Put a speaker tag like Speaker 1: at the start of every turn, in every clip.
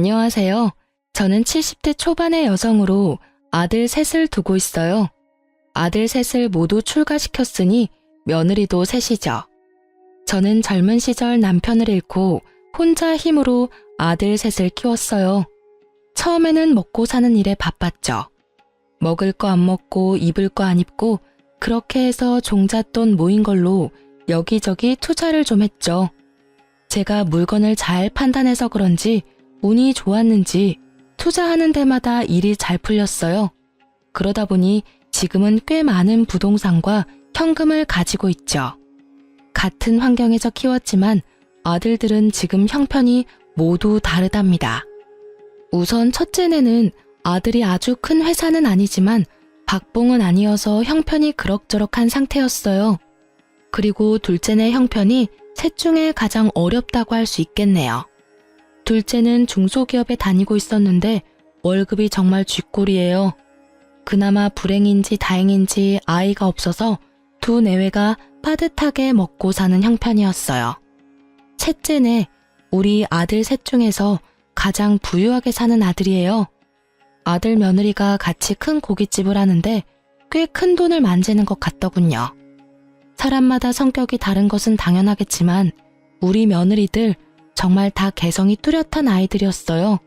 Speaker 1: 안녕하세요. 저는 70대 초반의 여성으로 아들 셋을 두고 있어요. 아들 셋을 모두 출가시켰으니 며느리도 셋이죠. 저는 젊은 시절 남편을 잃고 혼자 힘으로 아들 셋을 키웠어요. 처음에는 먹고 사는 일에 바빴죠. 먹을 거 안 먹고 입을 거 안 입고 그렇게 해서 종잣돈 모인 걸로 여기저기 투자를 좀 했죠. 제가 물건을 잘 판단해서 그런지 운이 좋았는지 투자하는 데마다 일이 잘 풀렸어요. 그러다 보니 지금은 꽤 많은 부동산과 현금을 가지고 있죠. 같은 환경에서 키웠지만 아들들은 지금 형편이 모두 다르답니다. 우선 첫째네는 아들이 아주 큰 회사는 아니지만 박봉은 아니어서 형편이 그럭저럭한 상태였어요. 그리고 둘째네 형편이 셋 중에 가장 어렵다고 할 수 있겠네요. 둘째는 중소기업에 다니고 있었는데 월급이 정말 쥐꼬리예요. 그나마 불행인지 다행인지 아이가 없어서 두 내외가 빠듯하게 먹고 사는 형편이었어요. 셋째네, 우리 아들 셋 중에서 가장 부유하게 사는 아들이에요. 아들 며느리가 같이 큰 고깃집을 하는데 꽤 큰 돈을 만지는 것 같더군요. 사람마다 성격이 다른 것은 당연하겠지만 우리 며느리들 정말 다 개성이 뚜렷한 아이들이었어요.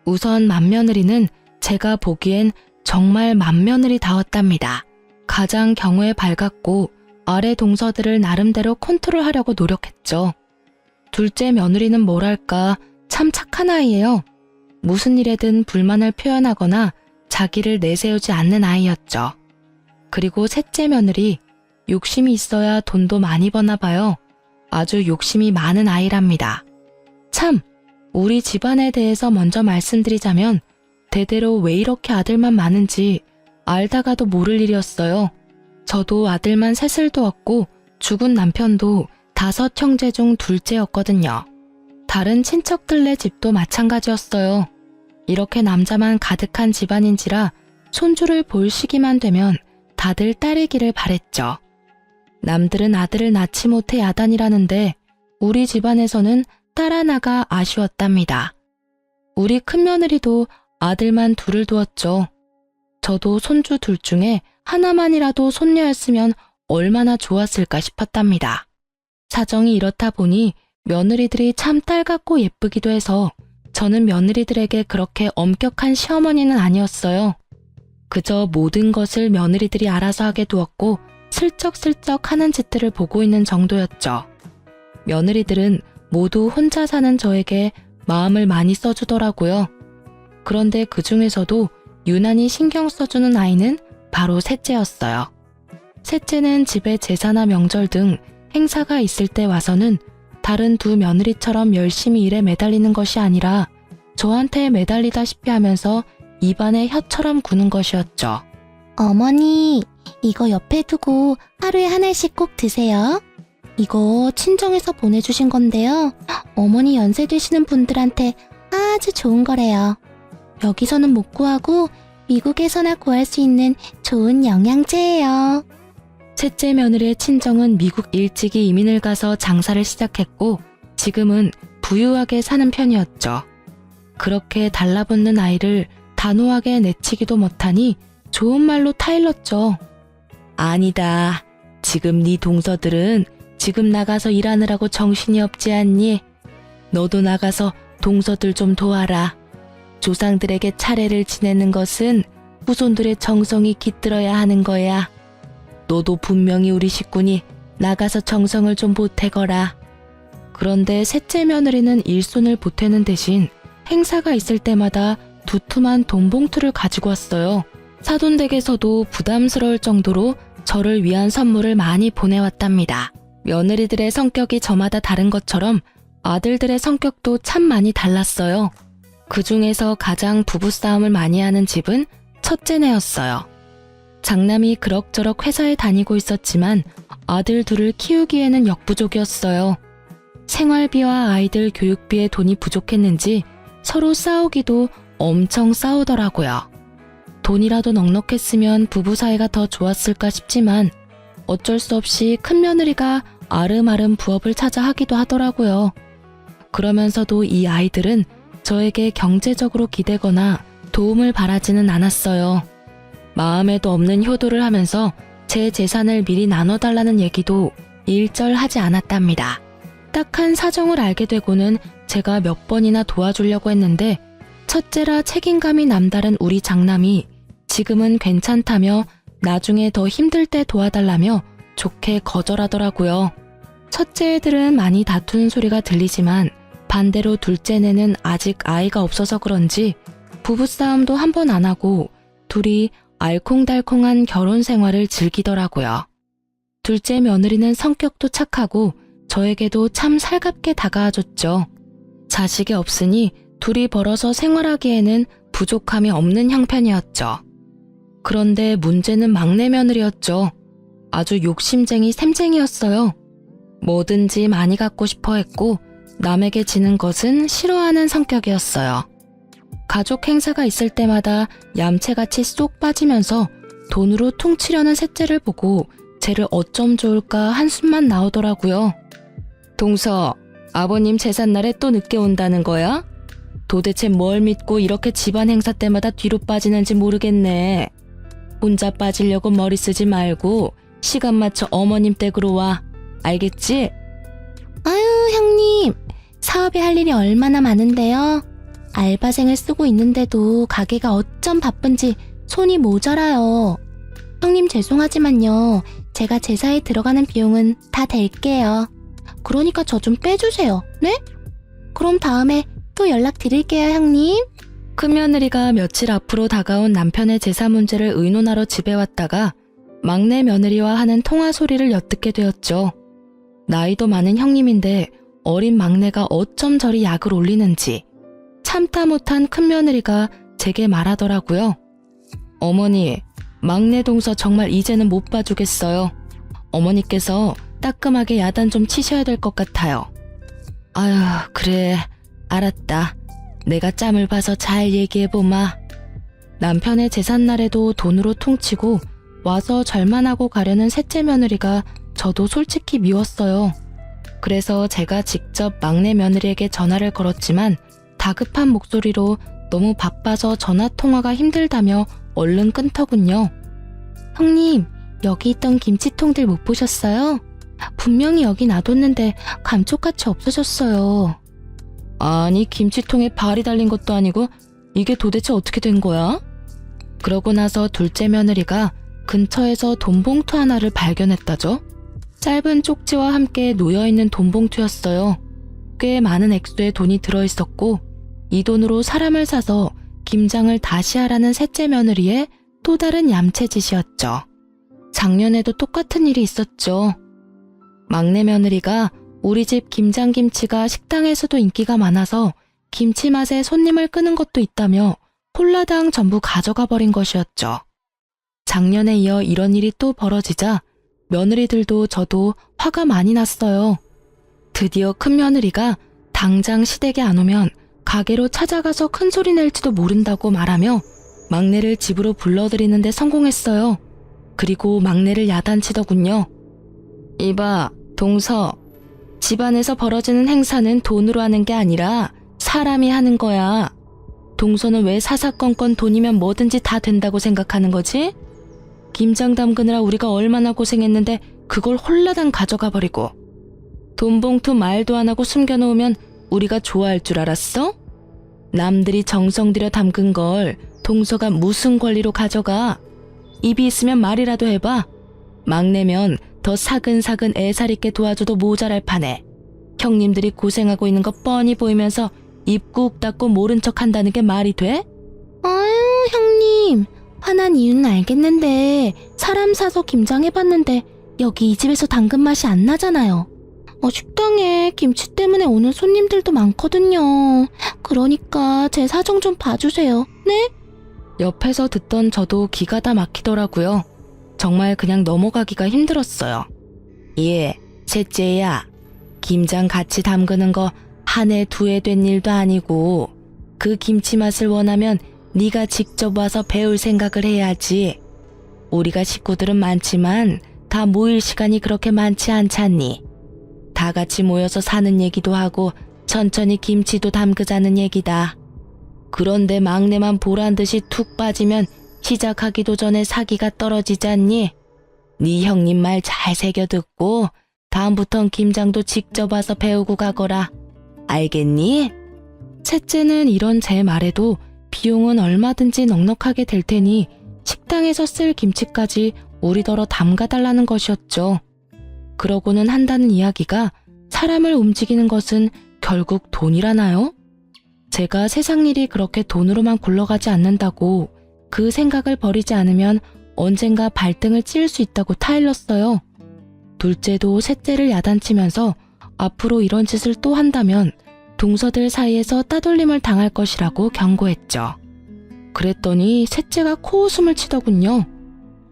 Speaker 1: 우선 맏며느리는 제가 보기엔 정말 맏며느리다웠답니다. 가장 경우에 밝았고 아래 동서들을 나름대로 컨트롤하려고 노력했죠. 둘째 며느리는 뭐랄까 참 착한 아이예요. 무슨 일에든 불만을 표현하거나 자기를 내세우지 않는 아이였죠. 그리고 셋째 며느리, 욕심이 있어야 돈도 많이 버나 봐요. 아주 욕심이 많은 아이랍니다. 참, 우리 집안에 대해서 먼저 말씀드리자면 대대로 왜 이렇게 아들만 많은지 알다가도 모를 일이었어요. 저도 아들만 셋을 두었고 죽은 남편도 5 형제 중 둘째였거든요. 다른 친척들네 집도 마찬가지였어요. 이렇게 남자만 가득한 집안인지라 손주를 볼 시기만 되면 다들 딸이기를 바랬죠. 남들은 아들을 낳지 못해 야단이라는데 우리 집안에서는 딸 하나가 아쉬웠답니다. 우리 큰며느리도 아들만 둘을 두었죠. 저도 손주 둘 중에 하나만이라도 손녀였으면 얼마나 좋았을까 싶었답니다. 사정이 이렇다 보니 며느리들이 참 딸 같고 예쁘기도 해서 저는 며느리들에게 그렇게 엄격한 시어머니는 아니었어요. 그저 모든 것을 며느리들이 알아서 하게 두었고 슬쩍슬쩍 하는 짓들을 보고 있는 정도였죠. 며느리들은 모두 혼자 사는 저에게 마음을 많이 써주더라고요. 그런데 그 중에서도 유난히 신경 써주는 아이는 바로 셋째였어요. 셋째는 집에 제사나 명절 등 행사가 있을 때 와서는 다른 두 며느리처럼 열심히 일에 매달리는 것이 아니라 저한테 매달리다시피 하면서 입안에 혀처럼 구는 것이었죠.
Speaker 2: 어머니, 이거 옆에 두고 하루에 하나씩 꼭 드세요. 이거 친정에서 보내주신 건데요. 어머니 연세 되시는 분들한테 아주 좋은 거래요. 여기서는 못 구하고 미국에서나 구할 수 있는 좋은 영양제예요.
Speaker 1: 셋째 며느리의 친정은 미국 일찍이 이민을 가서 장사를 시작했고 지금은 부유하게 사는 편이었죠. 그렇게 달라붙는 아이를 단호하게 내치기도 못하니 좋은 말로 타일렀죠. 아니다. 지금 네 동서들은 지금 나가서 일하느라고 정신이 없지 않니? 너도 나가서 동서들 좀 도와라. 조상들에게 차례를 지내는 것은 후손들의 정성이 깃들어야 하는 거야. 너도 분명히 우리 식구니 나가서 정성을 좀 보태거라. 그런데 셋째 며느리는 일손을 보태는 대신 행사가 있을 때마다 두툼한 돈봉투를 가지고 왔어요. 사돈댁에서도 부담스러울 정도로 저를 위한 선물을 많이 보내왔답니다. 며느리들의 성격이 저마다 다른 것처럼 아들들의 성격도 참 많이 달랐어요. 그 중에서 가장 부부싸움을 많이 하는 집은 첫째네였어요. 장남이 그럭저럭 회사에 다니고 있었지만 아들 둘을 키우기에는 역부족이었어요. 생활비와 아이들 교육비에 돈이 부족했는지 서로 싸우기도 엄청 싸우더라고요. 돈이라도 넉넉했으면 부부 사이가 더 좋았을까 싶지만 어쩔 수 없이 큰며느리가 아름아름 부업을 찾아 하기도 하더라고요. 그러면서도 이 아이들은 저에게 경제적으로 기대거나 도움을 바라지는 않았어요. 마음에도 없는 효도를 하면서 제 재산을 미리 나눠달라는 얘기도 일절하지 않았답니다. 딱한 사정을 알게 되고는 제가 몇 번이나 도와주려고 했는데 첫째라 책임감이 남다른 우리 장남이 지금은 괜찮다며 나중에 더 힘들 때 도와달라며 좋게 거절하더라고요. 첫째 애들은 많이 다투는 소리가 들리지만 반대로 둘째네는 아직 아이가 없어서 그런지 부부싸움도 한 번 안 하고 둘이 알콩달콩한 결혼 생활을 즐기더라고요. 둘째 며느리는 성격도 착하고 저에게도 참 살갑게 다가와줬죠. 자식이 없으니 둘이 벌어서 생활하기에는 부족함이 없는 형편이었죠. 그런데 문제는 막내 며느리였죠. 아주 욕심쟁이 샘쟁이였어요. 뭐든지 많이 갖고 싶어 했고 남에게 지는 것은 싫어하는 성격이었어요. 가족 행사가 있을 때마다 얌체같이 쏙 빠지면서 돈으로 퉁치려는 셋째를 보고 쟤를 어쩜 좋을까 한숨만 나오더라고요. 동서, 아버님 제삿날에 또 늦게 온다는 거야? 도대체 뭘 믿고 이렇게 집안 행사 때마다 뒤로 빠지는지 모르겠네. 혼자 빠지려고 머리 쓰지 말고 시간 맞춰 어머님 댁으로 와. 알겠지?
Speaker 2: 아유, 형님. 사업에 할 일이 얼마나 많은데요. 알바생을 쓰고 있는데도 가게가 어쩜 바쁜지 손이 모자라요. 형님 죄송하지만요. 제가 제사에 들어가는 비용은 다 댈게요. 그러니까 저 좀 빼주세요. 네? 그럼 다음에 또 연락드릴게요, 형님.
Speaker 1: 큰며느리가 며칠 앞으로 다가온 남편의 제사 문제를 의논하러 집에 왔다가 막내 며느리와 하는 통화 소리를 엿듣게 되었죠. 나이도 많은 형님인데 어린 막내가 어쩜 저리 약을 올리는지 참다 못한 큰며느리가 제게 말하더라고요. 어머니, 막내 동서 정말 이제는 못 봐주겠어요. 어머니께서 따끔하게 야단 좀 치셔야 될 것 같아요. 아유, 그래, 알았다. 내가 짬을 봐서 잘 얘기해보마. 남편의 제삿날에도 돈으로 퉁치고 와서 절만 하고 가려는 셋째 며느리가 저도 솔직히 미웠어요. 그래서 제가 직접 막내 며느리에게 전화를 걸었지만 다급한 목소리로 너무 바빠서 전화통화가 힘들다며 얼른 끊더군요.
Speaker 2: 형님, 여기 있던 김치통들 못 보셨어요? 분명히 여기 놔뒀는데 감쪽같이 없어졌어요.
Speaker 1: 아니, 김치통에 발이 달린 것도 아니고 이게 도대체 어떻게 된 거야? 그러고 나서 둘째 며느리가 근처에서 돈봉투 하나를 발견했다죠. 짧은 쪽지와 함께 놓여있는 돈봉투였어요. 꽤 많은 액수의 돈이 들어있었고 이 돈으로 사람을 사서 김장을 다시 하라는 셋째 며느리의 또 다른 얌체짓이었죠. 작년에도 똑같은 일이 있었죠. 막내 며느리가 우리 집 김장김치가 식당에서도 인기가 많아서 김치 맛에 손님을 끄는 것도 있다며 홀라당 전부 가져가 버린 것이었죠. 작년에 이어 이런 일이 또 벌어지자 며느리들도 저도 화가 많이 났어요. 드디어 큰 며느리가 당장 시댁에 안 오면 가게로 찾아가서 큰 소리 낼지도 모른다고 말하며 막내를 집으로 불러들이는데 성공했어요. 그리고 막내를 야단치더군요. 이봐, 동서. 집안에서 벌어지는 행사는 돈으로 하는 게 아니라 사람이 하는 거야. 동서는 왜 사사건건 돈이면 뭐든지 다 된다고 생각하는 거지? 김장 담그느라 우리가 얼마나 고생했는데 그걸 홀라당 가져가 버리고 돈봉투 말도 안 하고 숨겨놓으면 우리가 좋아할 줄 알았어? 남들이 정성 들여 담근 걸 동서가 무슨 권리로 가져가? 입이 있으면 말이라도 해봐. 막내면 더 사근사근 애살 있게 도와줘도 모자랄 판에 형님들이 고생하고 있는 거 뻔히 보이면서 입 꾹 닫고 모른 척 한다는 게 말이 돼?
Speaker 2: 아유, 형님. 화난 이유는 알겠는데 사람 사서 김장해봤는데 여기 이 집에서 담근 맛이 안 나잖아요. 식당에 김치 때문에 오는 손님들도 많거든요. 그러니까 제 사정 좀 봐주세요. 네?
Speaker 1: 옆에서 듣던 저도 기가 다 막히더라고요. 정말 그냥 넘어가기가 힘들었어요. 예, 셋째야. 김장 같이 담그는 거 한 해 두 해 된 일도 아니고 그 김치 맛을 원하면 네가 직접 와서 배울 생각을 해야지. 우리가 식구들은 많지만 다 모일 시간이 그렇게 많지 않잖니. 다 같이 모여서 사는 얘기도 하고 천천히 김치도 담그자는 얘기다. 그런데 막내만 보란 듯이 툭 빠지면 시작하기도 전에 사기가 떨어지지 않니? 네 형님 말 잘 새겨 듣고 다음부턴 김장도 직접 와서 배우고 가거라. 알겠니? 셋째는 이런 제 말에도 비용은 얼마든지 넉넉하게 될 테니 식당에서 쓸 김치까지 우리더러 담가달라는 것이었죠. 그러고는 한다는 이야기가 사람을 움직이는 것은 결국 돈이라나요? 제가 세상 일이 그렇게 돈으로만 굴러가지 않는다고 그 생각을 버리지 않으면 언젠가 발등을 찌를 수 있다고 타일렀어요. 둘째도 셋째를 야단치면서 앞으로 이런 짓을 또 한다면 동서들 사이에서 따돌림을 당할 것이라고 경고했죠. 그랬더니 셋째가 코웃음을 치더군요.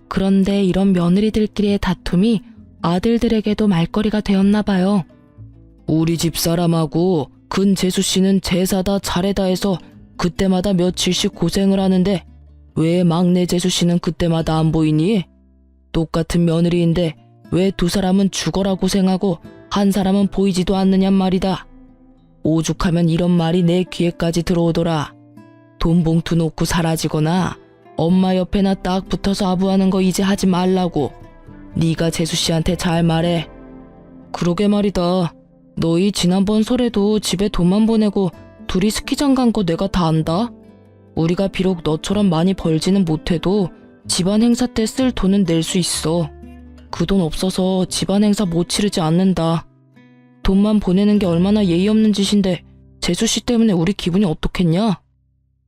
Speaker 1: 그런데 이런 며느리들끼리의 다툼이 아들들에게도 말거리가 되었나 봐요. 우리 집 사람하고 근재수 씨는 제사다 차례다 해서 그때마다 며칠씩 고생을 하는데 왜 막내 재수 씨는 그때마다 안 보이니? 똑같은 며느리인데 왜 두 사람은 죽어라 고생하고 한 사람은 보이지도 않느냔 말이다. 오죽하면 이런 말이 내 귀에까지 들어오더라. 돈 봉투 놓고 사라지거나 엄마 옆에나 딱 붙어서 아부하는 거 이제 하지 말라고. 네가 재수 씨한테 잘 말해. 그러게 말이다. 너희 지난번 설에도 집에 돈만 보내고 둘이 스키장 간 거 내가 다 안다. 우리가 비록 너처럼 많이 벌지는 못해도 집안 행사 때 쓸 돈은 낼 수 있어. 그 돈 없어서 집안 행사 못 치르지 않는다. 돈만 보내는 게 얼마나 예의 없는 짓인데 재수 씨 때문에 우리 기분이 어떻겠냐?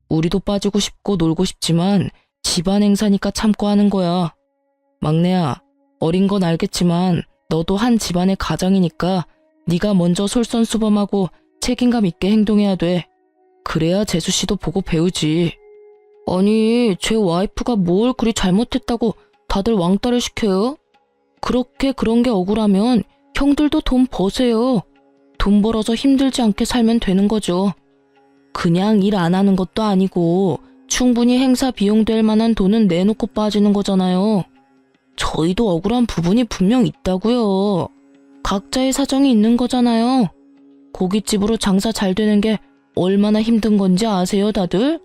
Speaker 1: 우리도 빠지고 싶고 놀고 싶지만 집안 행사니까 참고 하는 거야. 막내야, 어린 건 알겠지만 너도 한 집안의 가장이니까 네가 먼저 솔선수범하고 책임감 있게 행동해야 돼. 그래야 재수 씨도 보고 배우지. 아니, 제 와이프가 뭘 그리 잘못했다고 다들 왕따를 시켜요? 그렇게 그런 게 억울하면 형들도 돈 버세요. 돈 벌어서 힘들지 않게 살면 되는 거죠. 그냥 일 안 하는 것도 아니고 충분히 행사 비용 될 만한 돈은 내놓고 빠지는 거잖아요. 저희도 억울한 부분이 분명 있다고요. 각자의 사정이 있는 거잖아요. 고깃집으로 장사 잘 되는 게 얼마나 힘든 건지 아세요, 다들?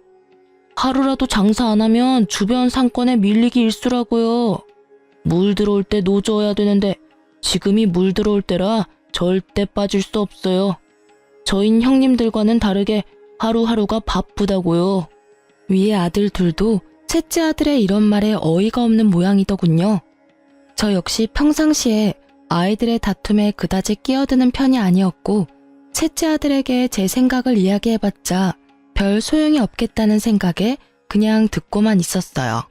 Speaker 1: 하루라도 장사 안 하면 주변 상권에 밀리기 일쑤라고요. 물 들어올 때 노져야 되는데 지금이 물 들어올 때라 절대 빠질 수 없어요. 저흰 형님들과는 다르게 하루하루가 바쁘다고요. 위에 아들 둘도 셋째 아들의 이런 말에 어이가 없는 모양이더군요. 저 역시 평상시에 아이들의 다툼에 그다지 끼어드는 편이 아니었고 셋째 아들에게 제 생각을 이야기해봤자 별 소용이 없겠다는 생각에 그냥 듣고만 있었어요.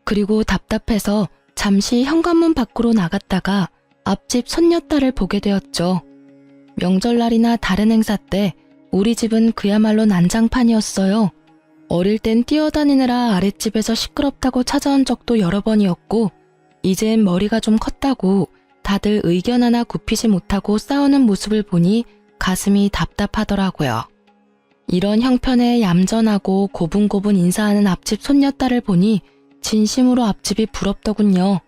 Speaker 1: 그리고 답답해서 잠시 현관문 밖으로 나갔다가 앞집 손녀딸을 보게 되었죠. 명절날이나 다른 행사 때 우리 집은 그야말로 난장판이었어요. 어릴 땐 뛰어다니느라 아랫집에서 시끄럽다고 찾아온 적도 여러 번이었고 이젠 머리가 좀 컸다고 다들 의견 하나 굽히지 못하고 싸우는 모습을 보니 가슴이 답답하더라고요. 이런 형편에 얌전하고 고분고분 인사하는 앞집 손녀딸을 보니 진심으로 앞집이 부럽더군요.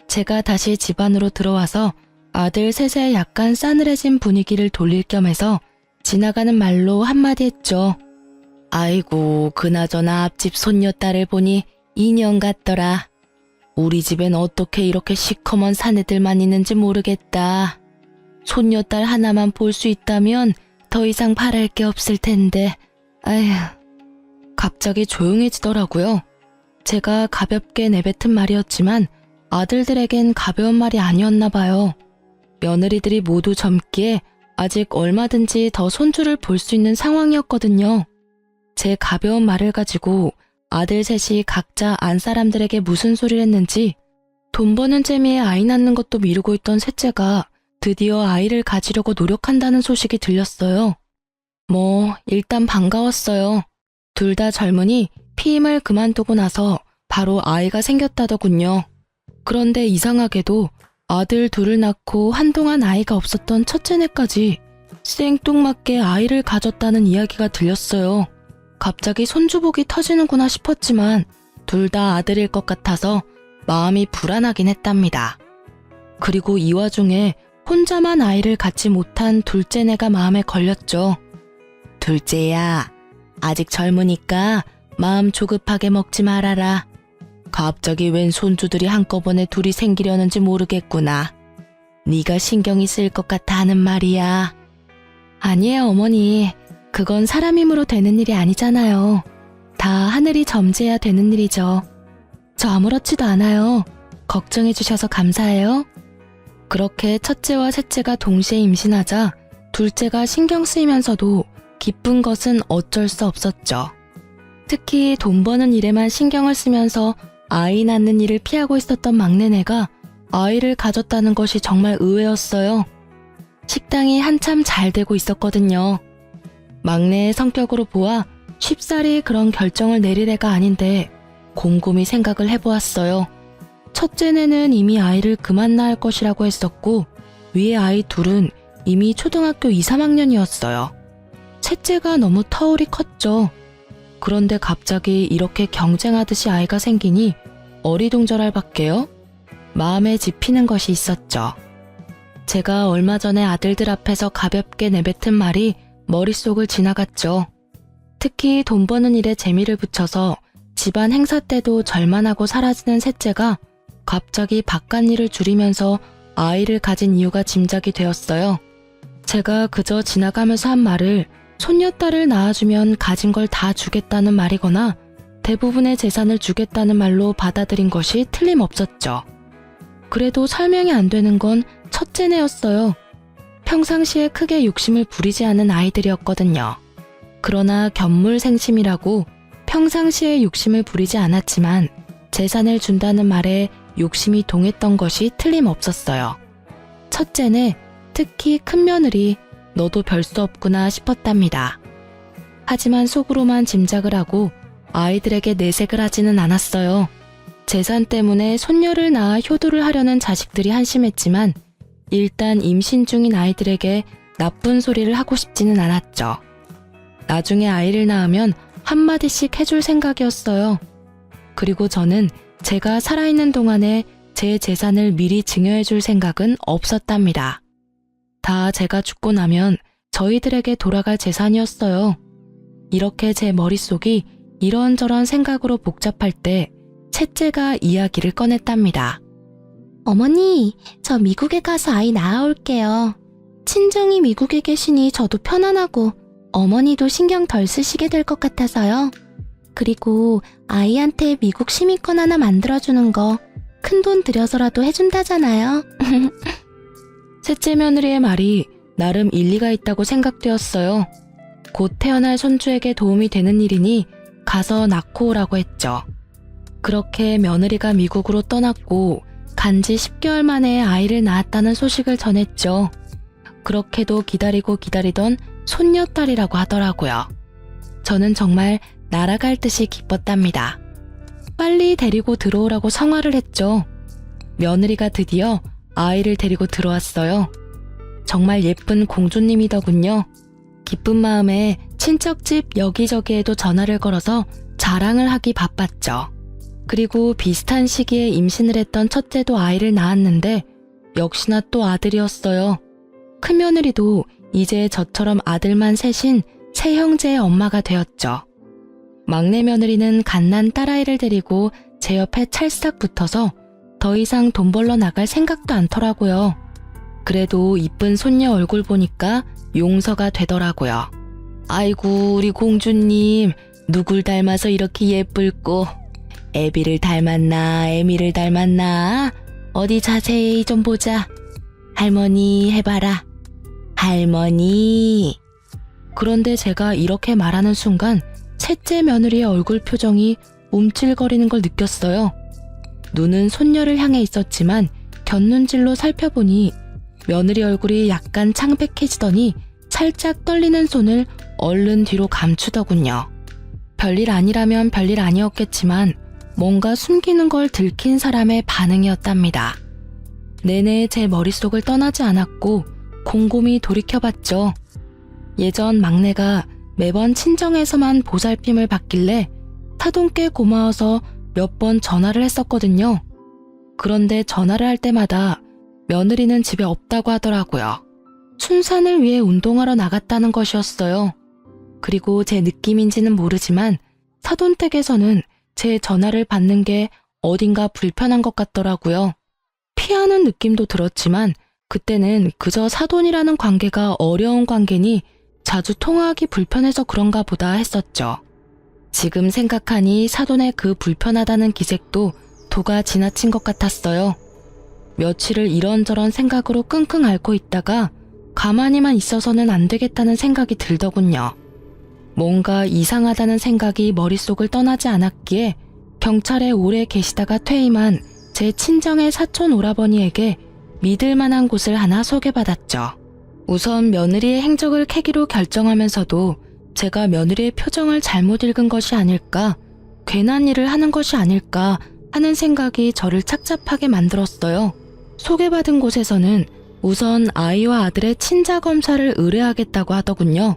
Speaker 1: 제가 다시 집 안으로 들어와서 아들 셋의 약간 싸늘해진 분위기를 돌릴 겸 해서 지나가는 말로 한마디 했죠. 아이고, 그나저나 앞집 손녀딸을 보니 인형 같더라. 우리 집엔 어떻게 이렇게 시커먼 사내들만 있는지 모르겠다. 손녀딸 하나만 볼 수 있다면 더 이상 바랄 게 없을 텐데. 아휴. 갑자기 조용해지더라고요. 제가 가볍게 내뱉은 말이었지만 아들들에겐 가벼운 말이 아니었나 봐요. 며느리들이 모두 젊기에 아직 얼마든지 더 손주를 볼 수 있는 상황이었거든요. 제 가벼운 말을 가지고 아들 셋이 각자 안 사람들에게 무슨 소리를 했는지 돈 버는 재미에 아이 낳는 것도 미루고 있던 셋째가 드디어 아이를 가지려고 노력한다는 소식이 들렸어요. 일단 반가웠어요. 둘 다 젊으니 피임을 그만두고 나서 바로 아이가 생겼다더군요. 그런데 이상하게도 아들 둘을 낳고 한동안 아이가 없었던 첫째네까지 생뚱맞게 아이를 가졌다는 이야기가 들렸어요. 갑자기 손주복이 터지는구나 싶었지만 둘 다 아들일 것 같아서 마음이 불안하긴 했답니다. 그리고 이 와중에 혼자만 아이를 갖지 못한 둘째네가 마음에 걸렸죠. 둘째야, 아직 젊으니까 마음 조급하게 먹지 말아라. 갑자기 웬 손주들이 한꺼번에 둘이 생기려는지 모르겠구나. 네가 신경이 쓰일 것 같아 하는 말이야. 아니에요, 어머니. 그건 사람 힘으로 되는 일이 아니잖아요. 다 하늘이 점지해야 되는 일이죠. 저 아무렇지도 않아요. 걱정해 주셔서 감사해요. 그렇게 첫째와 셋째가 동시에 임신하자 둘째가 신경 쓰이면서도 기쁜 것은 어쩔 수 없었죠. 특히 돈 버는 일에만 신경을 쓰면서 아이 낳는 일을 피하고 있었던 막내네가 아이를 가졌다는 것이 정말 의외였어요. 식당이 한참 잘 되고 있었거든요. 막내의 성격으로 보아 쉽사리 그런 결정을 내릴 애가 아닌데 곰곰이 생각을 해보았어요. 첫째네는 이미 아이를 그만 낳을 것이라고 했었고 위에 아이 둘은 이미 초등학교 2, 3학년이었어요. 셋째가 너무 터울이 컸죠. 그런데 갑자기 이렇게 경쟁하듯이 아이가 생기니 어리둥절할 밖에요. 마음에 집히는 것이 있었죠. 제가 얼마 전에 아들들 앞에서 가볍게 내뱉은 말이 머릿속을 지나갔죠. 특히 돈 버는 일에 재미를 붙여서 집안 행사 때도 절만 하고 사라지는 셋째가 갑자기 바깥 일을 줄이면서 아이를 가진 이유가 짐작이 되었어요. 제가 그저 지나가면서 한 말을 손녀딸을 낳아주면 가진 걸 다 주겠다는 말이거나 대부분의 재산을 주겠다는 말로 받아들인 것이 틀림없었죠. 그래도 설명이 안 되는 건 첫째네였어요. 평상시에 크게 욕심을 부리지 않은 아이들이었거든요. 그러나 견물생심이라고 평상시에 욕심을 부리지 않았지만 재산을 준다는 말에 욕심이 동했던 것이 틀림없었어요. 첫째는 특히 큰 며느리 너도 별 수 없구나 싶었답니다. 하지만 속으로만 짐작을 하고 아이들에게 내색을 하지는 않았어요. 재산 때문에 손녀를 낳아 효도를 하려는 자식들이 한심했지만 일단 임신 중인 아이들에게 나쁜 소리를 하고 싶지는 않았죠. 나중에 아이를 낳으면 한마디씩 해줄 생각이었어요. 그리고 저는 제가 살아있는 동안에 제 재산을 미리 증여해줄 생각은 없었답니다. 다 제가 죽고 나면 저희들에게 돌아갈 재산이었어요. 이렇게 제 머릿속이 이런저런 생각으로 복잡할 때 셋째가 이야기를 꺼냈답니다.
Speaker 2: 어머니, 저 미국에 가서 아이 낳아올게요. 친정이 미국에 계시니 저도 편안하고 어머니도 신경 덜 쓰시게 될 것 같아서요. 그리고 아이한테 미국 시민권 하나 만들어주는 거 큰 돈 들여서라도 해준다잖아요.
Speaker 1: 셋째 며느리의 말이 나름 일리가 있다고 생각되었어요. 곧 태어날 손주에게 도움이 되는 일이니 가서 낳고 오라고 했죠. 그렇게 며느리가 미국으로 떠났고 간지 10개월 만에 아이를 낳았다는 소식을 전했죠. 그렇게도 기다리고 기다리던 손녀딸이라고 하더라고요. 저는 정말 날아갈 듯이 기뻤답니다. 빨리 데리고 들어오라고 성화를 했죠. 며느리가 드디어 아이를 데리고 들어왔어요. 정말 예쁜 공주님이더군요. 기쁜 마음에 친척집 여기저기에도 전화를 걸어서 자랑을 하기 바빴죠. 그리고 비슷한 시기에 임신을 했던 첫째도 아이를 낳았는데 역시나 또 아들이었어요. 큰며느리도 이제 저처럼 아들만 셋인 세 형제의 엄마가 되었죠. 막내 며느리는 갓난 딸아이를 데리고 제 옆에 찰싹 붙어서 더 이상 돈 벌러 나갈 생각도 않더라고요. 그래도 이쁜 손녀 얼굴 보니까 용서가 되더라고요. 아이고 우리 공주님 누굴 닮아서 이렇게 예쁠꼬. 애비를 닮았나 애미를 닮았나 어디 자세히 좀 보자. 할머니 해봐라. 할머니. 그런데 제가 이렇게 말하는 순간 셋째 며느리의 얼굴 표정이 움찔거리는 걸 느꼈어요. 눈은 손녀를 향해 있었지만 곁눈질로 살펴보니 며느리 얼굴이 약간 창백해지더니 살짝 떨리는 손을 얼른 뒤로 감추더군요. 별일 아니라면 별일 아니었겠지만 뭔가 숨기는 걸 들킨 사람의 반응이었답니다. 내내 제 머릿속을 떠나지 않았고 곰곰이 돌이켜봤죠. 예전 막내가 매번 친정에서만 보살핌을 받길래 사돈께 고마워서 몇 번 전화를 했었거든요. 그런데 전화를 할 때마다 며느리는 집에 없다고 하더라고요. 순산을 위해 운동하러 나갔다는 것이었어요. 그리고 제 느낌인지는 모르지만 사돈댁에서는 제 전화를 받는 게 어딘가 불편한 것 같더라고요. 피하는 느낌도 들었지만 그때는 그저 사돈이라는 관계가 어려운 관계니 자주 통화하기 불편해서 그런가 보다 했었죠. 지금 생각하니 사돈의 그 불편하다는 기색도 도가 지나친 것 같았어요. 며칠을 이런저런 생각으로 끙끙 앓고 있다가 가만히만 있어서는 안 되겠다는 생각이 들더군요. 뭔가 이상하다는 생각이 머릿속을 떠나지 않았기에 경찰에 오래 계시다가 퇴임한 제 친정의 사촌 오라버니에게 믿을 만한 곳을 하나 소개받았죠. 우선 며느리의 행적을 캐기로 결정하면서도 제가 며느리의 표정을 잘못 읽은 것이 아닐까, 괜한 일을 하는 것이 아닐까 하는 생각이 저를 착잡하게 만들었어요. 소개받은 곳에서는 우선 아이와 아들의 친자 검사를 의뢰하겠다고 하더군요.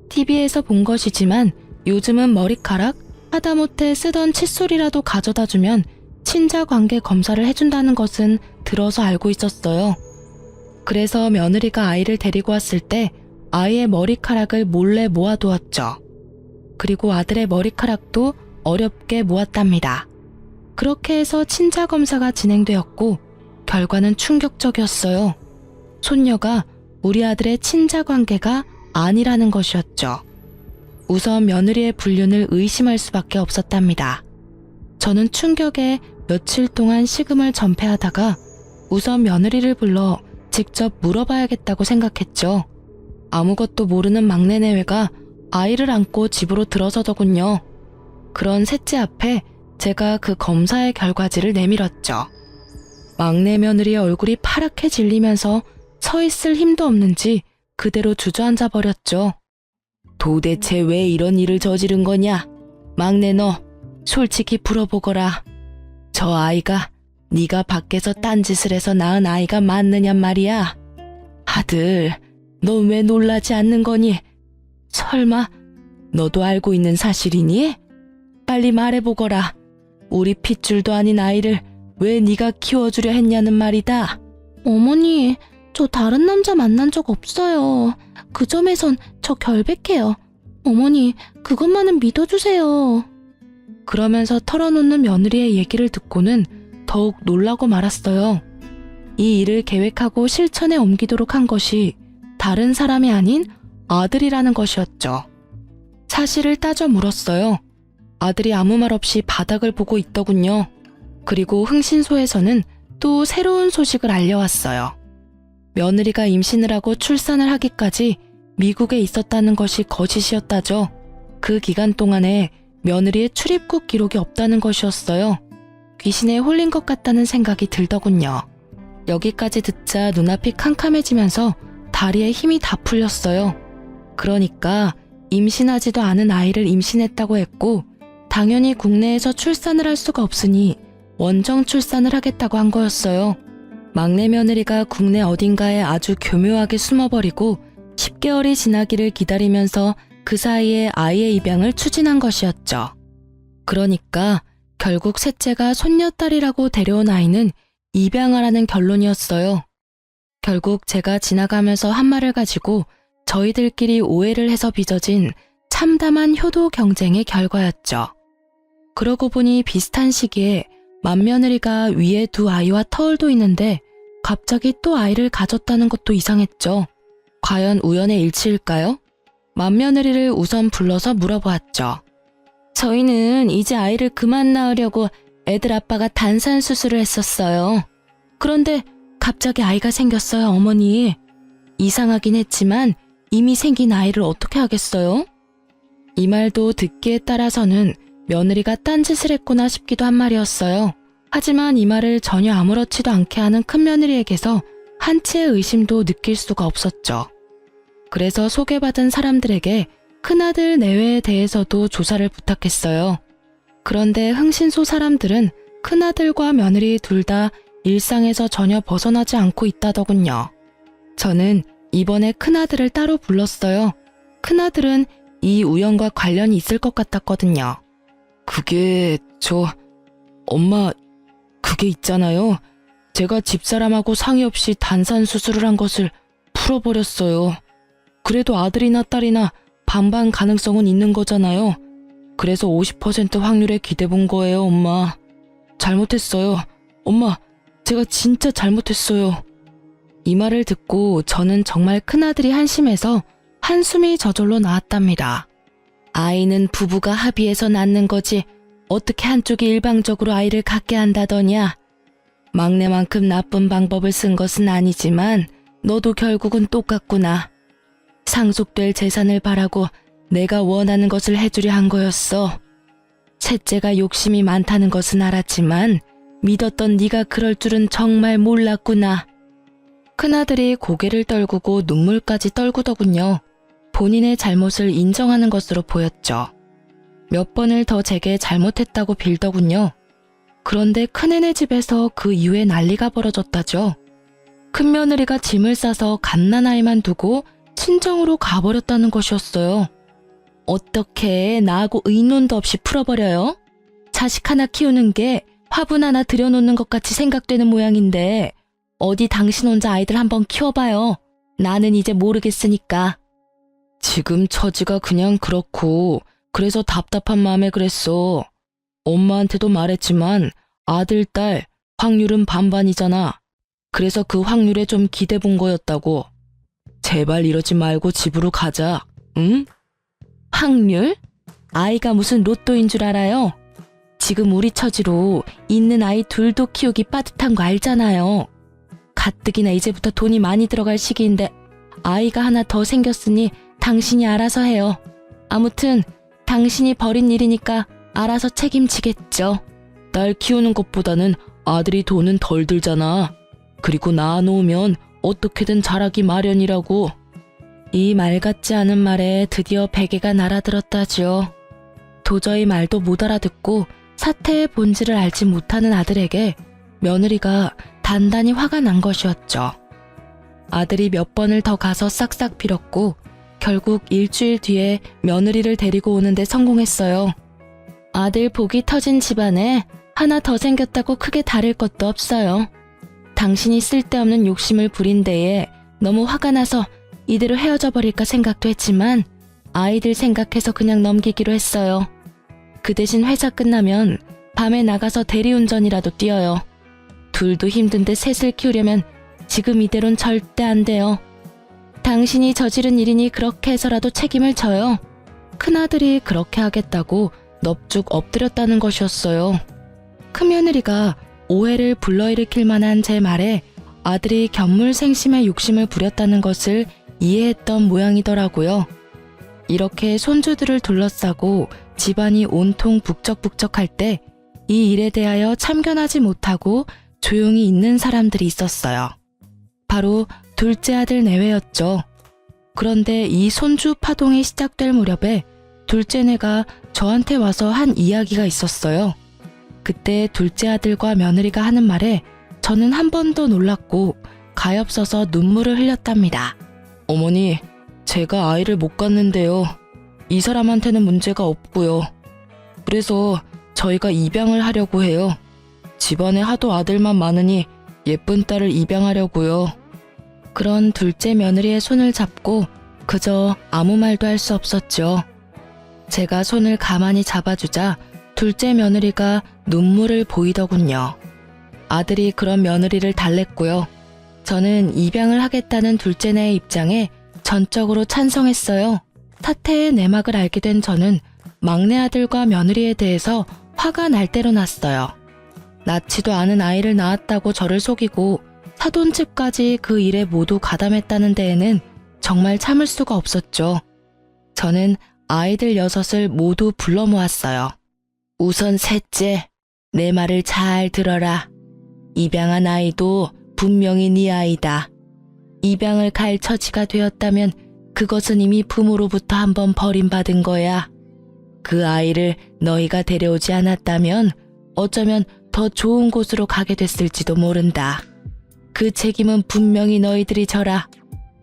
Speaker 1: TV에서 본 것이지만 요즘은 머리카락, 하다못해 쓰던 칫솔이라도 가져다 주면 친자 관계 검사를 해준다는 것은 들어서 알고 있었어요. 그래서 며느리가 아이를 데리고 왔을 때 아이의 머리카락을 몰래 모아두었죠. 그리고 아들의 머리카락도 어렵게 모았답니다. 그렇게 해서 친자 검사가 진행되었고 결과는 충격적이었어요. 손녀가 우리 아들의 친자 관계가 아니라는 것이었죠. 우선 며느리의 불륜을 의심할 수밖에 없었답니다. 저는 충격에 며칠 동안 식음을 전폐하다가 우선 며느리를 불러 직접 물어봐야겠다고 생각했죠. 아무것도 모르는 막내 내외가 아이를 안고 집으로 들어서더군요. 그런 셋째 앞에 제가 그 검사의 결과지를 내밀었죠. 막내 며느리의 얼굴이 파랗게 질리면서 서 있을 힘도 없는지 그대로 주저앉아 버렸죠. 도대체 왜 이런 일을 저지른 거냐? 막내 너 솔직히 풀어보거라. 저 아이가 네가 밖에서 딴짓을 해서 낳은 아이가 맞느냔 말이야. 아들, 너 왜 놀라지 않는 거니? 설마 너도 알고 있는 사실이니? 빨리 말해보거라. 우리 핏줄도 아닌 아이를 왜 네가 키워주려 했냐는 말이다.
Speaker 2: 어머니, 저 다른 남자 만난 적 없어요. 그 점에선 저 결백해요. 어머니, 그것만은 믿어주세요.
Speaker 1: 그러면서 털어놓는 며느리의 얘기를 듣고는 더욱 놀라고 말았어요. 이 일을 계획하고 실천에 옮기도록 한 것이 다른 사람이 아닌 아들이라는 것이었죠. 사실을 따져 물었어요. 아들이 아무 말 없이 바닥을 보고 있더군요. 그리고 흥신소에서는 또 새로운 소식을 알려왔어요. 며느리가 임신을 하고 출산을 하기까지 미국에 있었다는 것이 거짓이었다죠. 그 기간 동안에 며느리의 출입국 기록이 없다는 것이었어요. 귀신에 홀린 것 같다는 생각이 들더군요. 여기까지 듣자 눈앞이 캄캄해지면서 다리에 힘이 다 풀렸어요. 그러니까 임신하지도 않은 아이를 임신했다고 했고 당연히 국내에서 출산을 할 수가 없으니 원정 출산을 하겠다고 한 거였어요. 막내 며느리가 국내 어딘가에 아주 교묘하게 숨어버리고 10개월이 지나기를 기다리면서 그 사이에 아이의 입양을 추진한 것이었죠. 그러니까 결국 셋째가 손녀딸이라고 데려온 아이는 입양하라는 결론이었어요. 결국 제가 지나가면서 한 말을 가지고 저희들끼리 오해를 해서 빚어진 참담한 효도 경쟁의 결과였죠. 그러고 보니 비슷한 시기에 맏며느리가 위에 두 아이와 터울도 있는데 갑자기 또 아이를 가졌다는 것도 이상했죠. 과연 우연의 일치일까요? 맏며느리를 우선 불러서 물어보았죠. 저희는 이제 아이를 그만 낳으려고 애들 아빠가 단산 수술을 했었어요. 그런데 갑자기 아이가 생겼어요, 어머니. 이상하긴 했지만 이미 생긴 아이를 어떻게 하겠어요? 이 말도 듣기에 따라서는 며느리가 딴짓을 했구나 싶기도 한 말이었어요. 하지만 이 말을 전혀 아무렇지도 않게 하는 큰며느리에게서 한치의 의심도 느낄 수가 없었죠. 그래서 소개받은 사람들에게 큰아들 내외에 대해서도 조사를 부탁했어요. 그런데 흥신소 사람들은 큰아들과 며느리 둘 다 일상에서 전혀 벗어나지 않고 있다더군요. 저는 이번에 큰아들을 따로 불렀어요. 큰아들은 이 우연과 관련이 있을 것 같았거든요. 그게 엄마, 그게 있잖아요. 제가 집사람하고 상의 없이 단산 수술을 한 것을 풀어버렸어요. 그래도 아들이나 딸이나 반반 가능성은 있는 거잖아요. 그래서 50% 확률에 기대본 거예요, 엄마. 잘못했어요. 엄마, 제가 진짜 잘못했어요. 이 말을 듣고 저는 정말 큰아들이 한심해서 한숨이 저절로 나왔답니다. 아이는 부부가 합의해서 낳는 거지 어떻게 한쪽이 일방적으로 아이를 갖게 한다더냐. 막내만큼 나쁜 방법을 쓴 것은 아니지만 너도 결국은 똑같구나. 상속될 재산을 바라고 내가 원하는 것을 해주려 한 거였어. 셋째가 욕심이 많다는 것은 알았지만 믿었던 네가 그럴 줄은 정말 몰랐구나. 큰아들이 고개를 떨구고 눈물까지 떨구더군요. 본인의 잘못을 인정하는 것으로 보였죠. 몇 번을 더 제게 잘못했다고 빌더군요. 그런데 큰애네 집에서 그 이후에 난리가 벌어졌다죠. 큰며느리가 짐을 싸서 갓난아이만 두고 친정으로 가버렸다는 것이었어요. 어떻게 나하고 의논도 없이 풀어버려요? 자식 하나 키우는 게 화분 하나 들여놓는 것 같이 생각되는 모양인데 어디 당신 혼자 아이들 한번 키워봐요. 나는 이제 모르겠으니까. 지금 처지가 그냥 그렇고 그래서 답답한 마음에 그랬어. 엄마한테도 말했지만 아들, 딸 확률은 반반이잖아. 그래서 그 확률에 좀 기대본 거였다고. 제발 이러지 말고 집으로 가자. 응? 확률? 아이가 무슨 로또인 줄 알아요? 지금 우리 처지로 있는 아이 둘도 키우기 빠듯한 거 알잖아요. 가뜩이나 이제부터 돈이 많이 들어갈 시기인데 아이가 하나 더 생겼으니 당신이 알아서 해요. 아무튼 당신이 벌인 일이니까 알아서 책임지겠죠. 딸 키우는 것보다는 아들이 돈은 덜 들잖아. 그리고 낳아놓으면 어떻게든 자라기 마련이라고. 이 말 같지 않은 말에 드디어 베개가 날아들었다지요. 도저히 말도 못 알아듣고 사태의 본질을 알지 못하는 아들에게 며느리가 단단히 화가 난 것이었죠. 아들이 몇 번을 더 가서 싹싹 빌었고 결국 일주일 뒤에 며느리를 데리고 오는데 성공했어요. 아들 복이 터진 집안에 하나 더 생겼다고 크게 다를 것도 없어요. 당신이 쓸데없는 욕심을 부린 데에 너무 화가 나서 이대로 헤어져 버릴까 생각도 했지만 아이들 생각해서 그냥 넘기기로 했어요. 그 대신 회사 끝나면 밤에 나가서 대리운전이라도 뛰어요. 둘도 힘든데 셋을 키우려면 지금 이대로는 절대 안 돼요. 당신이 저지른 일이니 그렇게 해서라도 책임을 져요. 큰아들이 그렇게 하겠다고 넙죽 엎드렸다는 것이었어요. 큰며느리가 오해를 불러일으킬 만한 제 말에 아들이 견물생심의 욕심을 부렸다는 것을 이해했던 모양이더라고요. 이렇게 손주들을 둘러싸고 집안이 온통 북적북적할 때 이 일에 대하여 참견하지 못하고 조용히 있는 사람들이 있었어요. 바로 둘째 아들 내외였죠. 그런데 이 손주 파동이 시작될 무렵에 둘째네가 저한테 와서 한 이야기가 있었어요. 그때 둘째 아들과 며느리가 하는 말에 저는 한 번 더 놀랐고 가엾어서 눈물을 흘렸답니다. 어머니, 제가 아이를 못 갖는데요. 이 사람한테는 문제가 없고요. 그래서 저희가 입양을 하려고 해요. 집안에 하도 아들만 많으니 예쁜 딸을 입양하려고요. 그런 둘째 며느리의 손을 잡고 그저 아무 말도 할 수 없었죠. 제가 손을 가만히 잡아주자 둘째 며느리가 눈물을 보이더군요. 아들이 그런 며느리를 달랬고요. 저는 입양을 하겠다는 둘째네의 입장에 전적으로 찬성했어요. 사태의 내막을 알게 된 저는 막내 아들과 며느리에 대해서 화가 날 대로 났어요. 낳지도 않은 아이를 낳았다고 저를 속이고 사돈집까지 그 일에 모두 가담했다는 데에는 정말 참을 수가 없었죠. 저는 아이들 6을 모두 불러 모았어요. 우선 셋째, 내 말을 잘 들어라. 입양한 아이도 분명히 네 아이다. 입양을 갈 처지가 되었다면 그것은 이미 부모로부터 한번 버림받은 거야. 그 아이를 너희가 데려오지 않았다면 어쩌면 더 좋은 곳으로 가게 됐을지도 모른다. 그 책임은 분명히 너희들이 져라.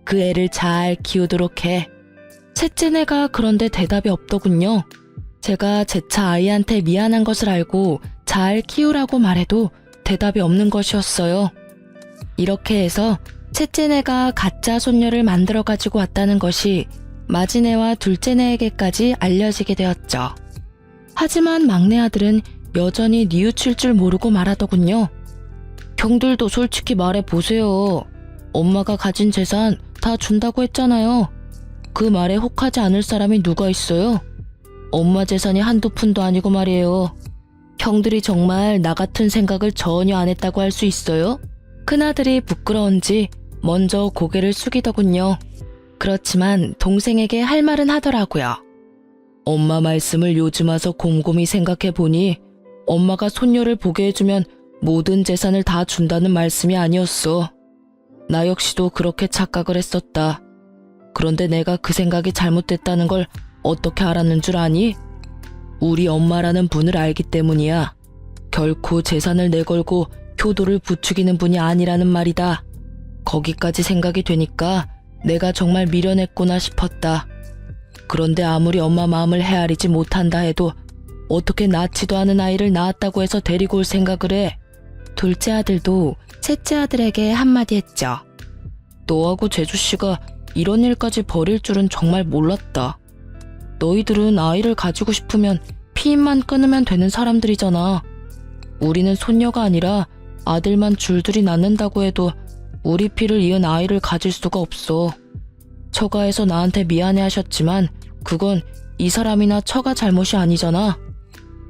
Speaker 1: 그 애를 잘 키우도록 해. 셋째네가 그런데 대답이 없더군요. 제가 재차 아이한테 미안한 것을 알고 잘 키우라고 말해도 대답이 없는 것이었어요. 이렇게 해서 셋째네가 가짜 손녀를 만들어 가지고 왔다는 것이 마지네와 둘째네에게까지 알려지게 되었죠. 하지만 막내 아들은 여전히 뉘우칠 줄 모르고 말하더군요. 형들도 솔직히 말해보세요. 엄마가 가진 재산 다 준다고 했잖아요. 그 말에 혹하지 않을 사람이 누가 있어요? 엄마 재산이 한두 푼도 아니고 말이에요. 형들이 정말 나 같은 생각을 전혀 안 했다고 할 수 있어요? 큰아들이 부끄러운지 먼저 고개를 숙이더군요. 그렇지만 동생에게 할 말은 하더라고요. 엄마 말씀을 요즘 와서 곰곰이 생각해 보니 엄마가 손녀를 보게 해주면 모든 재산을 다 준다는 말씀이 아니었어. 나 역시도 그렇게 착각을 했었다. 그런데 내가 그 생각이 잘못됐다는 걸 어떻게 알았는 줄 아니? 우리 엄마라는 분을 알기 때문이야. 결코 재산을 내걸고 효도를 부추기는 분이 아니라는 말이다. 거기까지 생각이 되니까 내가 정말 미련했구나 싶었다. 그런데 아무리 엄마 마음을 헤아리지 못한다 해도 어떻게 낳지도 않은 아이를 낳았다고 해서 데리고 올 생각을 해. 둘째 아들도 셋째 아들에게 한마디 했죠. 너하고 재주씨가 이런 일까지 벌일 줄은 정말 몰랐다. 너희들은 아이를 가지고 싶으면 피임만 끊으면 되는 사람들이잖아. 우리는 손녀가 아니라 아들만 줄줄이 낳는다고 해도 우리 피를 이은 아이를 가질 수가 없어. 처가에서 나한테 미안해 하셨지만 그건 이 사람이나 처가 잘못이 아니잖아.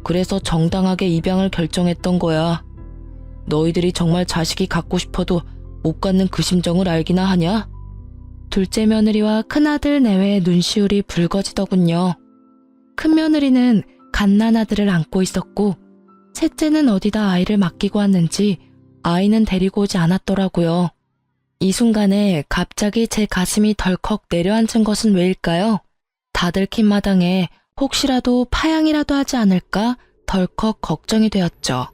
Speaker 1: 그래서 정당하게 입양을 결정했던 거야. 너희들이 정말 자식이 갖고 싶어도 못 갖는 그 심정을 알기나 하냐? 둘째 며느리와 큰아들 내외의 눈시울이 붉어지더군요. 큰며느리는 갓난아들을 안고 있었고 셋째는 어디다 아이를 맡기고 왔는지 아이는 데리고 오지 않았더라고요. 이 순간에 갑자기 제 가슴이 덜컥 내려앉은 것은 왜일까요? 다들 킨 마당에 혹시라도 파양이라도 하지 않을까 덜컥 걱정이 되었죠.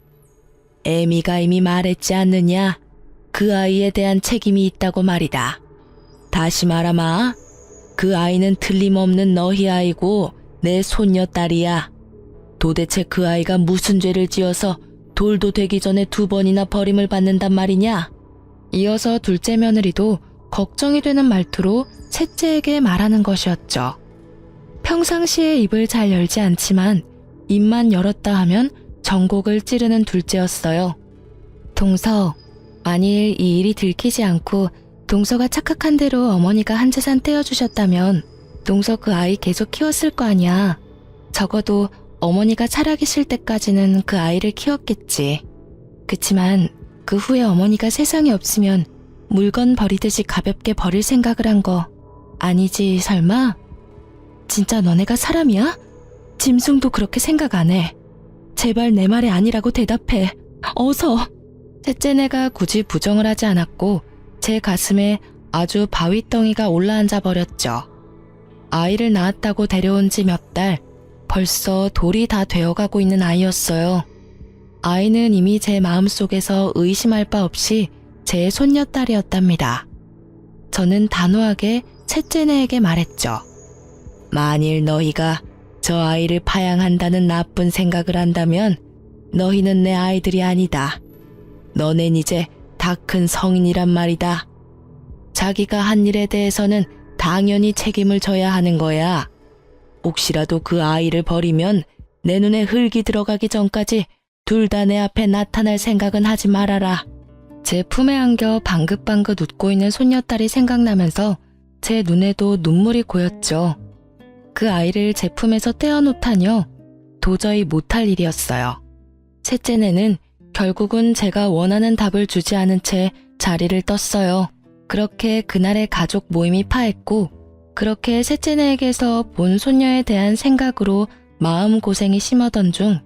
Speaker 1: 애미가 이미 말했지 않느냐? 그 아이에 대한 책임이 있다고 말이다. 다시 말하마. 그 아이는 틀림없는 너희 아이고 내 손녀딸이야. 도대체 그 아이가 무슨 죄를 지어서 돌도 되기 전에 2번이나 버림을 받는단 말이냐? 이어서 둘째 며느리도 걱정이 되는 말투로 셋째에게 말하는 것이었죠. 평상시에 입을 잘 열지 않지만 입만 열었다 하면 전곡을 찌르는 둘째였어요. 동서, 만일 이 일이 들키지 않고 동서가 착각한 대로 어머니가 한 재산 떼어주셨다면 동서 그 아이 계속 키웠을 거 아니야. 적어도 어머니가 살아계실 때까지는 그 아이를 키웠겠지. 그치만 그 후에 어머니가 세상에 없으면 물건 버리듯이 가볍게 버릴 생각을 한 거 아니지 설마? 진짜 너네가 사람이야? 짐승도 그렇게 생각 안 해. 제발 내 말이 아니라고 대답해. 어서. 셋째네가 굳이 부정을 하지 않았고 제 가슴에 아주 바위덩이가 올라앉아 버렸죠. 아이를 낳았다고 데려온 지 몇 달, 벌써 돌이 다 되어가고 있는 아이였어요. 아이는 이미 제 마음속에서 의심할 바 없이 제 손녀딸이었답니다. 저는 단호하게 셋째네에게 말했죠. 만일 너희가 저 아이를 파양한다는 나쁜 생각을 한다면 너희는 내 아이들이 아니다. 너넨 이제 다 큰 성인이란 말이다. 자기가 한 일에 대해서는 당연히 책임을 져야 하는 거야. 혹시라도 그 아이를 버리면 내 눈에 흙이 들어가기 전까지 둘 다 내 앞에 나타날 생각은 하지 말아라. 제 품에 안겨 방긋방긋 웃고 있는 손녀딸이 생각나면서 제 눈에도 눈물이 고였죠. 그 아이를 제 품에서 떼어놓다니요. 도저히 못할 일이었어요. 셋째네는 결국은 제가 원하는 답을 주지 않은 채 자리를 떴어요. 그렇게 그날의 가족 모임이 파했고 그렇게 셋째네에게서 본 손녀에 대한 생각으로 마음고생이 심하던 중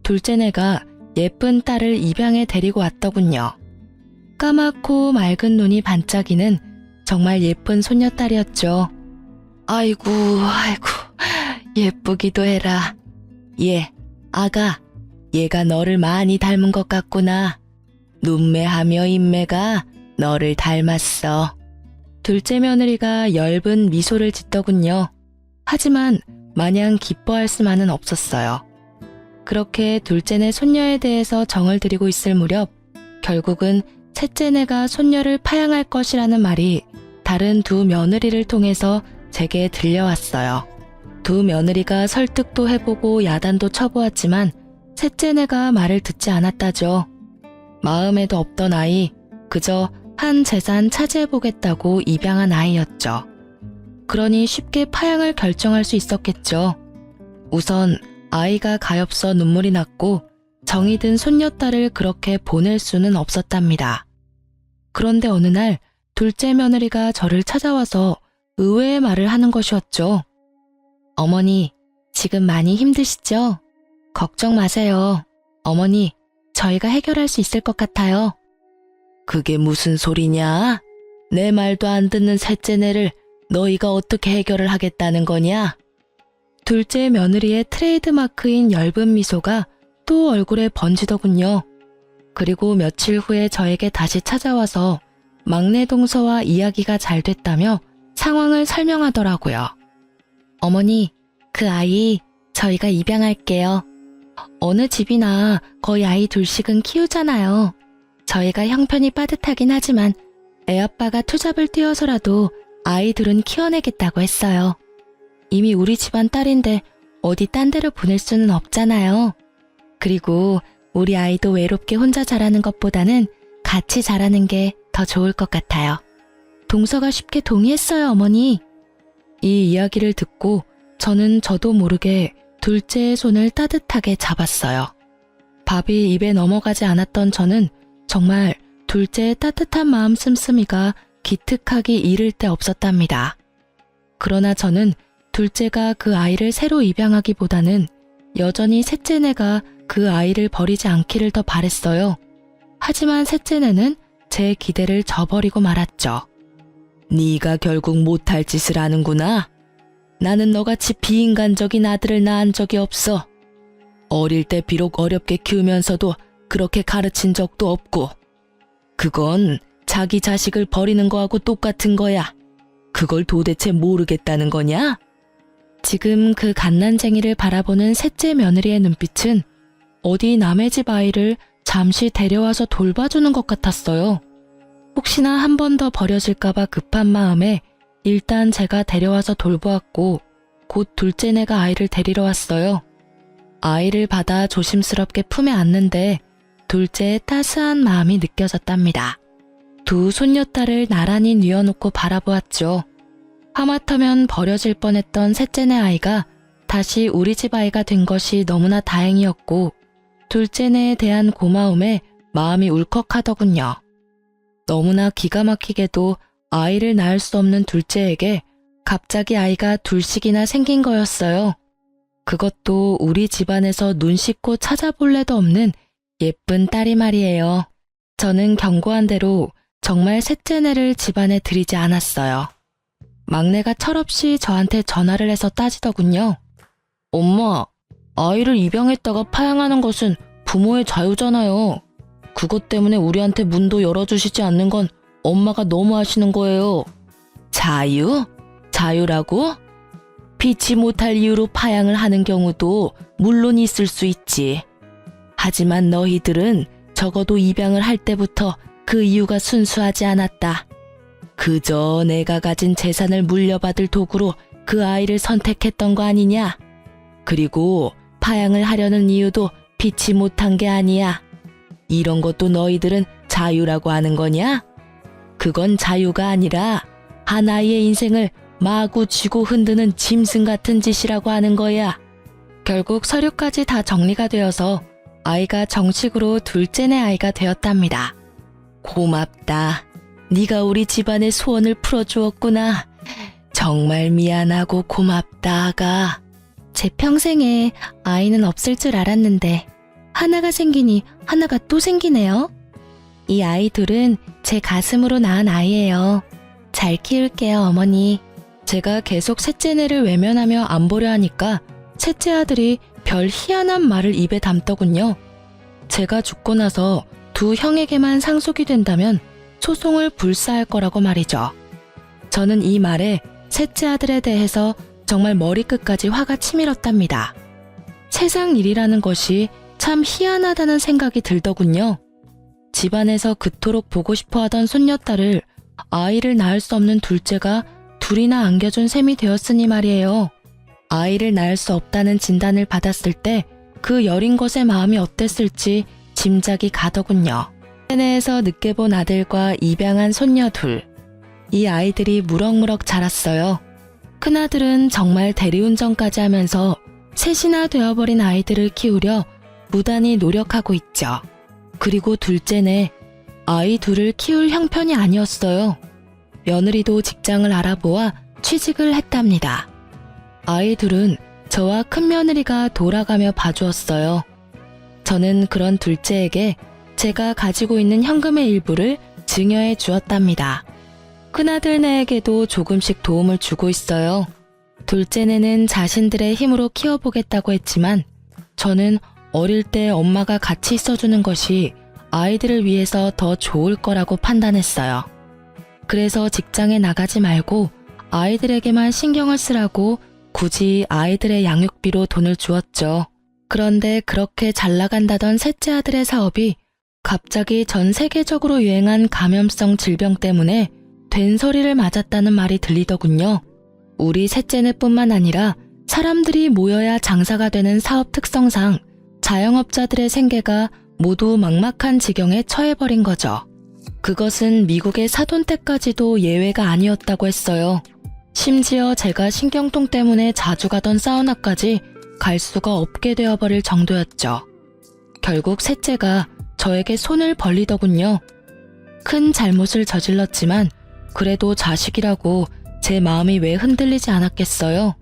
Speaker 1: 둘째네가 예쁜 딸을 입양해 데리고 왔더군요. 까맣고 맑은 눈이 반짝이는 정말 예쁜 손녀딸이었죠. 아이고 예쁘기도 해라. 아가, 얘가 너를 많이 닮은 것 같구나. 눈매하며 인매가 너를 닮았어. 둘째 며느리가 엷은 미소를 짓더군요. 하지만 마냥 기뻐할 수만은 없었어요. 그렇게 둘째네 손녀에 대해서 정을 들이고 있을 무렵 결국은 셋째네가 손녀를 파양할 것이라는 말이 다른 두 며느리를 통해서 제게 들려왔어요. 두 며느리가 설득도 해보고 야단도 쳐보았지만 셋째네가 말을 듣지 않았다죠. 마음에도 없던 아이, 그저 한 재산 차지해보겠다고 입양한 아이였죠. 그러니 쉽게 파양을 결정할 수 있었겠죠. 우선 아이가 가엾어 눈물이 났고 정이 든 손녀딸을 그렇게 보낼 수는 없었답니다. 그런데 어느 날 둘째 며느리가 저를 찾아와서 의외의 말을 하는 것이었죠. 어머니, 지금 많이 힘드시죠? 걱정 마세요. 어머니, 저희가 해결할 수 있을 것 같아요. 그게 무슨 소리냐? 내 말도 안 듣는 셋째네를 너희가 어떻게 해결을 하겠다는 거냐? 둘째 며느리의 트레이드마크인 엷은 미소가 또 얼굴에 번지더군요. 그리고 며칠 후에 저에게 다시 찾아와서 막내 동서와 이야기가 잘 됐다며 상황을 설명하더라고요. 어머니, 그 아이 저희가 입양할게요. 어느 집이나 거의 아이 둘씩은 키우잖아요. 저희가 형편이 빠듯하긴 하지만 애아빠가 투잡을 뛰어서라도 아이들은 키워내겠다고 했어요. 이미 우리 집안 딸인데 어디 딴 데로 보낼 수는 없잖아요. 그리고 우리 아이도 외롭게 혼자 자라는 것보다는 같이 자라는 게 더 좋을 것 같아요. 동서가 쉽게 동의했어요, 어머니. 이 이야기를 듣고 저는 저도 모르게 둘째의 손을 따뜻하게 잡았어요. 밥이 입에 넘어가지 않았던 저는 정말 둘째의 따뜻한 마음 씀씀이가 기특하기 이를 데 없었답니다. 그러나 저는 둘째가 그 아이를 새로 입양하기보다는 여전히 셋째네가 그 아이를 버리지 않기를 더 바랬어요. 하지만 셋째네는 제 기대를 저버리고 말았죠. 네가 결국 못할 짓을 하는구나. 나는 너같이 비인간적인 아들을 낳은 적이 없어. 어릴 때 비록 어렵게 키우면서도 그렇게 가르친 적도 없고. 그건 자기 자식을 버리는 거하고 똑같은 거야. 그걸 도대체 모르겠다는 거냐? 지금 그 갓난쟁이를 바라보는 셋째 며느리의 눈빛은 어디 남의 집 아이를 잠시 데려와서 돌봐주는 것 같았어요. 혹시나 한 번 더 버려질까봐 급한 마음에 일단 제가 데려와서 돌보았고 곧 둘째네가 아이를 데리러 왔어요. 아이를 받아 조심스럽게 품에 안는데 둘째의 따스한 마음이 느껴졌답니다. 두 손녀딸을 나란히 뉘어놓고 바라보았죠. 하마터면 버려질 뻔했던 셋째네 아이가 다시 우리 집 아이가 된 것이 너무나 다행이었고 둘째네에 대한 고마움에 마음이 울컥하더군요. 너무나 기가 막히게도 아이를 낳을 수 없는 둘째에게 갑자기 아이가 둘씩이나 생긴 거였어요. 그것도 우리 집안에서 눈 씻고 찾아볼 애도 없는 예쁜 딸이 말이에요. 저는 경고한 대로 정말 셋째네를 집안에 들이지 않았어요. 막내가 철없이 저한테 전화를 해서 따지더군요. 엄마, 아이를 입양했다가 파양하는 것은 부모의 자유잖아요. 그것 때문에 우리한테 문도 열어주시지 않는 건 엄마가 너무 하시는 거예요. 자유? 자유라고? 피치 못할 이유로 파양을 하는 경우도 물론 있을 수 있지. 하지만 너희들은 적어도 입양을 할 때부터 그 이유가 순수하지 않았다. 그저 내가 가진 재산을 물려받을 도구로 그 아이를 선택했던 거 아니냐? 그리고 파양을 하려는 이유도 피치 못한 게 아니야. 이런 것도 너희들은 자유라고 하는 거냐? 그건 자유가 아니라 한 아이의 인생을 마구 쥐고 흔드는 짐승 같은 짓이라고 하는 거야. 결국 서류까지 다 정리가 되어서 아이가 정식으로 둘째네 아이가 되었답니다. 고맙다. 네가 우리 집안의 소원을 풀어주었구나. 정말 미안하고 고맙다, 아가. 제 평생에 아이는 없을 줄 알았는데 하나가 생기니 하나가 또 생기네요. 이 아이 둘은 제 가슴으로 낳은 아이예요. 잘 키울게요, 어머니. 제가 계속 셋째네를 외면하며 안 보려 하니까 셋째 아들이 별 희한한 말을 입에 담더군요. 제가 죽고 나서 두 형에게만 상속이 된다면 소송을 불사할 거라고 말이죠. 저는 이 말에 셋째 아들에 대해서 정말 머리끝까지 화가 치밀었답니다. 세상 일이라는 것이 참 희한하다는 생각이 들더군요. 집안에서 그토록 보고 싶어 하던 손녀딸을 아이를 낳을 수 없는 둘째가 둘이나 안겨준 셈이 되었으니 말이에요. 아이를 낳을 수 없다는 진단을 받았을 때 그 여린 것의 마음이 어땠을지 짐작이 가더군요. 세네에서 늦게 본 아들과 입양한 손녀 둘. 이 아이들이 무럭무럭 자랐어요. 큰아들은 정말 대리운전까지 하면서 셋이나 되어버린 아이들을 키우려 무단히 노력하고 있죠. 그리고 둘째는 아이 둘을 키울 형편이 아니었어요. 며느리도 직장을 알아보아 취직을 했답니다. 아이 둘은 저와 큰며느리가 돌아가며 봐주었어요. 저는 그런 둘째에게 제가 가지고 있는 현금의 일부를 증여해 주었답니다. 큰아들네에게도 조금씩 도움을 주고 있어요. 둘째네는 자신들의 힘으로 키워보겠다고 했지만 저는 어릴 때 엄마가 같이 있어주는 것이 아이들을 위해서 더 좋을 거라고 판단했어요. 그래서 직장에 나가지 말고 아이들에게만 신경을 쓰라고 굳이 아이들의 양육비로 돈을 주었죠. 그런데 그렇게 잘 나간다던 셋째 아들의 사업이 갑자기 전 세계적으로 유행한 감염성 질병 때문에 된소리를 맞았다는 말이 들리더군요. 우리 셋째네뿐만 아니라 사람들이 모여야 장사가 되는 사업 특성상 자영업자들의 생계가 모두 막막한 지경에 처해버린 거죠. 그것은 미국의 사돈 때까지도 예외가 아니었다고 했어요. 심지어 제가 신경통 때문에 자주 가던 사우나까지 갈 수가 없게 되어버릴 정도였죠. 결국 셋째가 저에게 손을 벌리더군요. 큰 잘못을 저질렀지만 그래도 자식이라고 제 마음이 왜 흔들리지 않았겠어요.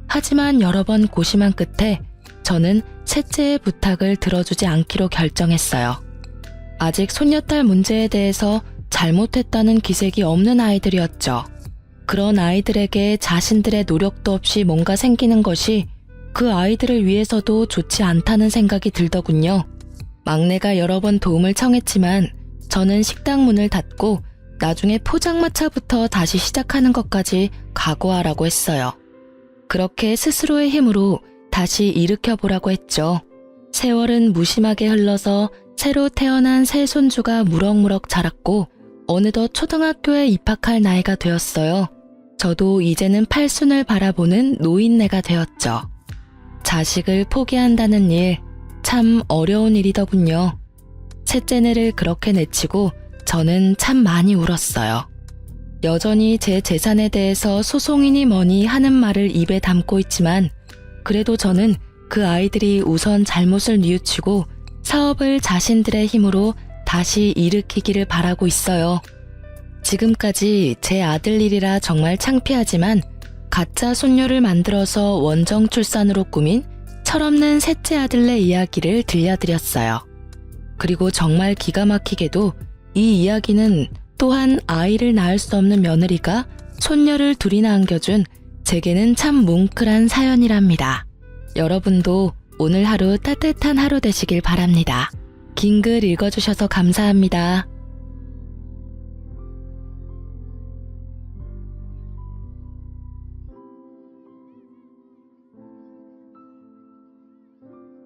Speaker 1: 하지만 여러 번 고심한 끝에 저는 셋째의 부탁을 들어주지 않기로 결정했어요. 아직 손녀딸 문제에 대해서 잘못했다는 기색이 없는 아이들이었죠. 그런 아이들에게 자신들의 노력도 없이 뭔가 생기는 것이 그 아이들을 위해서도 좋지 않다는 생각이 들더군요. 막내가 여러 번 도움을 청했지만 저는 식당 문을 닫고 나중에 포장마차부터 다시 시작하는 것까지 각오하라고 했어요. 그렇게 스스로의 힘으로 다시 일으켜보라고 했죠. 세월은 무심하게 흘러서 새로 태어난 새 손주가 무럭무럭 자랐고 어느덧 초등학교에 입학할 나이가 되었어요. 저도 이제는 팔순을 바라보는 노인네가 되었죠. 자식을 포기한다는 일, 참 어려운 일이더군요. 셋째네를 그렇게 내치고 저는 참 많이 울었어요. 여전히 제 재산에 대해서 소송이니 뭐니 하는 말을 입에 담고 있지만 그래도 저는 그 아이들이 우선 잘못을 뉘우치고 사업을 자신들의 힘으로 다시 일으키기를 바라고 있어요. 지금까지 제 아들 일이라 정말 창피하지만 가짜 손녀를 만들어서 원정 출산으로 꾸민 철없는 셋째 아들네 이야기를 들려드렸어요. 그리고 정말 기가 막히게도 이 이야기는 또한 아이를 낳을 수 없는 며느리가 손녀를 둘이나 안겨준 제게는 참 뭉클한 사연이랍니다. 여러분도 오늘 하루 따뜻한 하루 되시길 바랍니다. 긴 글 읽어주셔서 감사합니다.